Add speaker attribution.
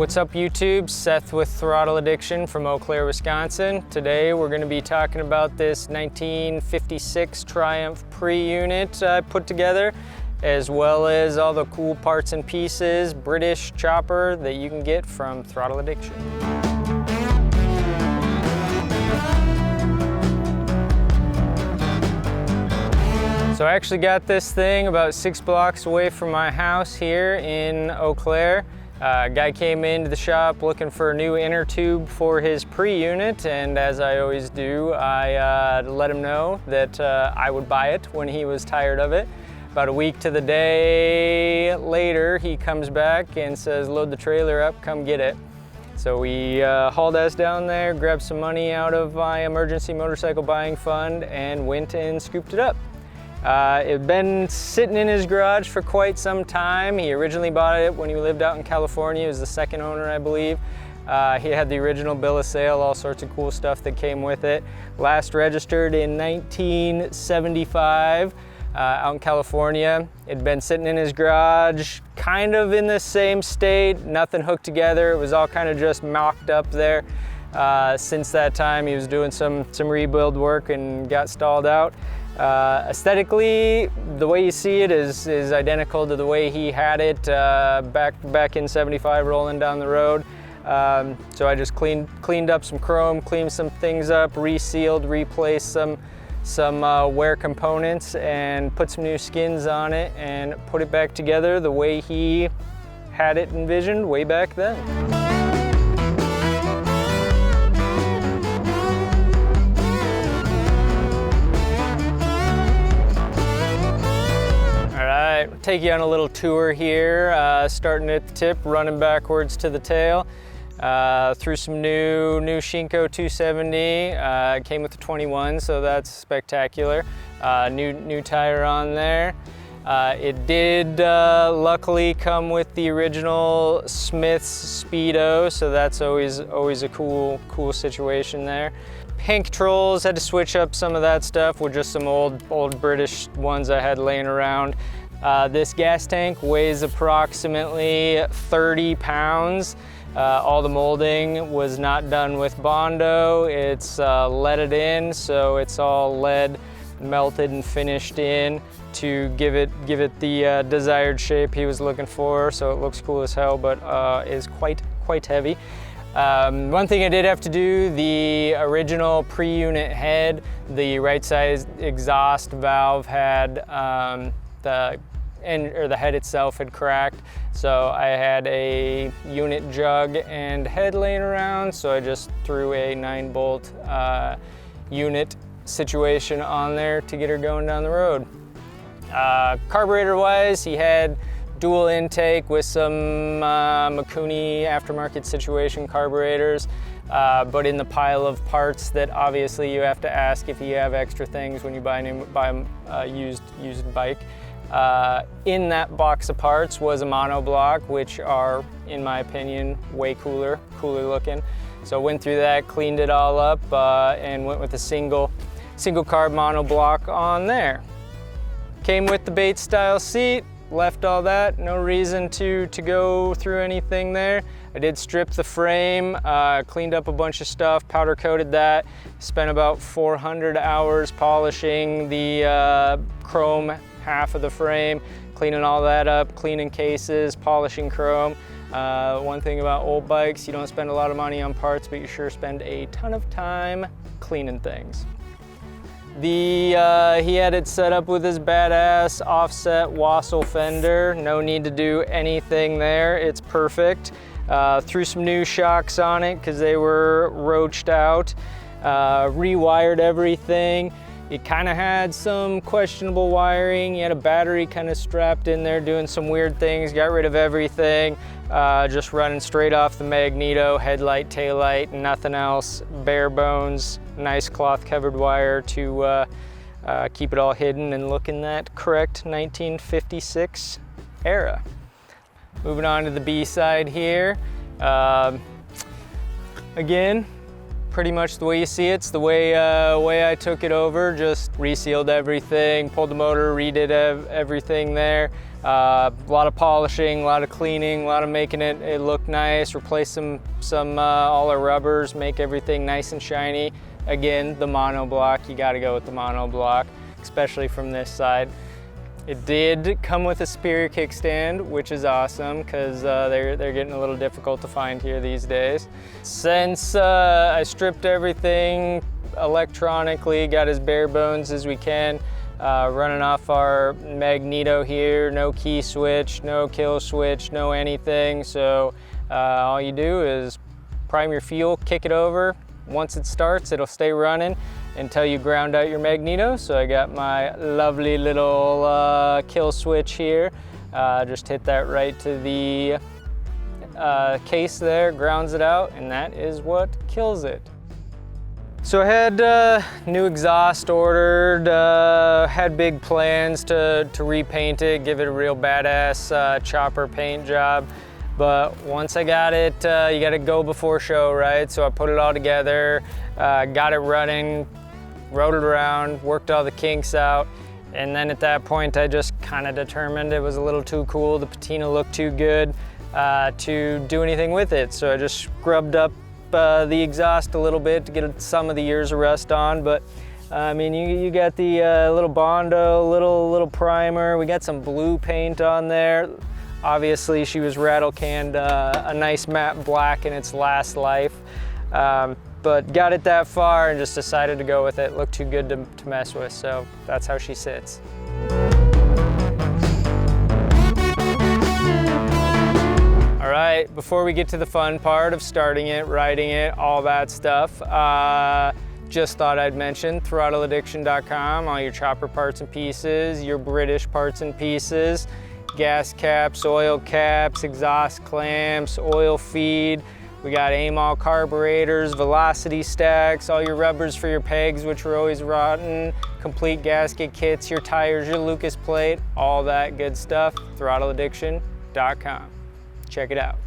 Speaker 1: What's up YouTube? Seth with Throttle Addiction from Eau Claire, Wisconsin. Today we're going to be talking about this 1956 Triumph pre-unit I put together, as well as all the cool parts and pieces, British chopper that you can get from Throttle Addiction. So I actually got this thing about 6 blocks away from my house here in Eau Claire. A guy came into the shop looking for a new inner tube for his pre-unit, and as I always do, I let him know that I would buy it when he was tired of it. About a week to the day later, he comes back and says, load the trailer up, come get it. So we hauled ass down there, grabbed some money out of my emergency motorcycle buying fund, and went and scooped it up. It had been sitting in his garage for quite some time. He originally bought it when he lived out in California. He was the second owner, I believe. He had the original bill of sale, all sorts of cool stuff that came with it. Last registered in 1975 out in California. It had been sitting in his garage, kind of in the same state, nothing hooked together. It was all kind of just mocked up there. Since that time, he was doing some rebuild work and got stalled out. Aesthetically, the way you see it is identical to the way he had it back in '75 rolling down the road. So I just cleaned up some chrome, cleaned some things up, resealed, replaced some wear components, and put some new skins on it and put it back together the way he had it envisioned way back then. Take you on a little tour here, starting at the tip, running backwards to the tail. Through some new Shinko 270, came with the 21, so that's spectacular. New tire on there. It did luckily come with the original Smith's Speedo, so that's always a cool situation there. Paint controls, had to switch up some of that stuff with just some old British ones I had laying around. This gas tank weighs approximately 30 pounds. All the molding was not done with Bondo. It's leaded in, so it's all lead melted and finished in to give it the desired shape he was looking for. So it looks cool as hell, but is quite heavy. One thing I did have to do, the original pre-unit head, the right side exhaust valve had the head itself had cracked, so I had a unit jug and head laying around, so I just threw a 9-bolt unit situation on there to get her going down the road. Carburetor wise, he had dual intake with some Mikuni aftermarket situation carburetors, but in the pile of parts that obviously you have to ask if you have extra things when you buy a used bike. In that box of parts was a monoblock, which are, in my opinion, way cooler looking. So went through that, cleaned it all up, and went with a single carb monoblock on there. Came with the Bates style seat, left all that, no reason to go through anything there. I did strip the frame, cleaned up a bunch of stuff, powder coated that, spent about 400 hours polishing the chrome half of the frame, cleaning all that up, cleaning cases, polishing chrome. One thing about old bikes, you don't spend a lot of money on parts, but you sure spend a ton of time cleaning things. He had it set up with his badass offset Wassel fender. No need to do anything there, it's perfect. Threw some new shocks on it because they were roached out. Rewired everything. It kind of had some questionable wiring. You had a battery kind of strapped in there doing some weird things. Got rid of everything. Just running straight off the magneto, headlight, taillight, nothing else. Bare bones, nice cloth covered wire to keep it all hidden and look in that correct 1956 era. Moving on to the B side here. Again, pretty much the way you see it. It's the way I took it over. Just resealed everything, pulled the motor, redid everything there. A lot of polishing, a lot of cleaning, a lot of making it look nice. Replace some all our rubbers, make everything nice and shiny. Again, the mono block. You got to go with the mono block, especially from this side. It did come with a Superior kickstand, which is awesome because they're getting a little difficult to find here these days. Since I stripped everything electronically, got as bare bones as we can, running off our magneto here, no key switch, no kill switch, no anything. So all you do is prime your fuel, kick it over. Once it starts, it'll stay running until you ground out your magneto. So I got my lovely little kill switch here. Just hit that right to the case there, grounds it out, and that is what kills it. So I had new exhaust ordered, had big plans to repaint it, give it a real badass chopper paint job. But once I got it, you gotta go before show, right? So I put it all together, got it running, rode it around, worked all the kinks out. And then at that point, I just kind of determined it was a little too cool. The patina looked too good to do anything with it. So I just scrubbed up the exhaust a little bit to get some of the years of rust on. But I mean, you got the little Bondo, little primer. We got some blue paint on there. Obviously, she was rattle canned a nice matte black in its last life, but got it that far and just decided to go with it. Looked too good to mess with, so that's how she sits. All right, before we get to the fun part of starting it, riding it, all that stuff, just thought I'd mention throttleaddiction.com, all your chopper parts and pieces, your British parts and pieces, gas caps, oil caps, exhaust clamps, oil feed. We got Amal carburetors, velocity stacks, all your rubbers for your pegs, which are always rotten, complete gasket kits, your tires, your Lucas plate, all that good stuff. Throttleaddiction.com. Check it out.